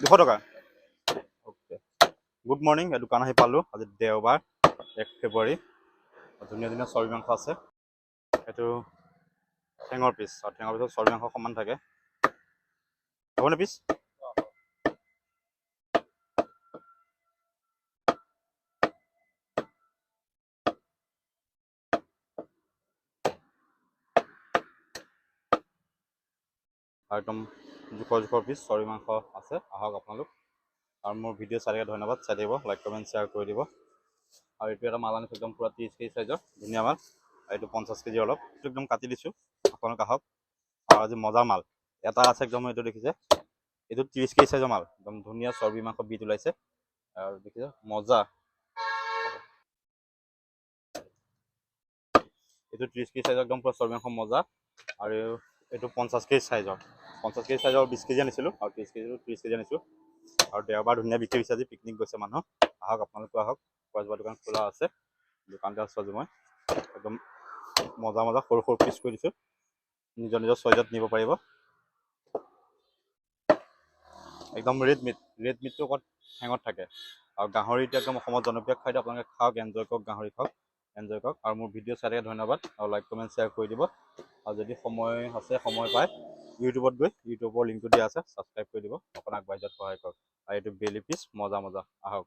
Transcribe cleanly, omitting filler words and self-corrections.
200 টকা okay good morning এই দোকান আহি পালোঁ আজি দেওবাৰ 1 ফেব্ৰুৱাৰী ধুনীয়া ধুনীয়া চৰ্বি মাংস আছে এইটো ঠেঙৰ পিচ আৰু ঠেঙৰ পিছত চৰ্বি মাংস সমান থাকে হ'বনে পিচ একদম জোখৰ পিচ চৰ্বি মাংস আছে আহক আপোনালোক আৰু মোৰ ভিডিঅ' চাই থাকে ধন্যবাদ চাই দিব লাইক কমেণ্ট শ্বেয়াৰ কৰি দিব আৰু এইটো এটা মাল আনিছোঁ একদম পূৰা 30 কেজি চাইজৰ ধুনীয়া মাল এইটো 50 কেজি অলপ এইটো একদম কাটি দিছোঁ আপোনালোক আহক আৰু আজি মজা মাল এটা আছে একদম এইটো দেখিছে এইটো 30 কেজি চাইজৰ মাল একদম ধুনীয়া চৰ্বি মাংস বিট ওলাইছে আৰু দেখিছে মজা এইটো 30 কেজি চাইজৰ একদম পূৰা চৰ্বি মাংস মজা আৰু এইটো 50 কেজি চাইজৰ 50 কেজি চাইজৰ 20 কেজি আনিছিলোঁ আৰু 30 কেজি আনিছোঁ আৰু দেওবাৰ ধুনীয়া বিক্ৰী হৈছে আজি পিকনিক গৈছে মানুহ আহক আপোনালোকো আহক পৰজোৱা দোকান খোলা আছে দোকানতে আছোঁ আজি মই একদম মজা মজা সৰু সৰু পিচ কৰি দিছোঁ নিজৰ নিজৰ চইজত নিব পাৰিব একদম ৰেড মিটটো অকল ঠেঙত থাকে আৰু গাহৰিটো একদম অসমত জনপ্ৰিয় খাদ্য আপোনালোকে খাওক এনজয় কৰক গাহৰি খাওক এনজয় কৰক আৰু মোৰ ভিডিঅ' চাই থাকে ধন্যবাদ আৰু লাইক কমেণ্ট শ্বেয়াৰ কৰি দিব আৰু যদি সময় আছে সময় পায় ইউটিউবত গৈ ইউটিউবৰ লিংকটো দিয়া আছে ছাবস্ক্ৰাইব কৰি দিব অকণ আগবাঢ়ি যোৱাত সহায় কৰক আৰু এইটো বেলি পিচ মজা মজা আহক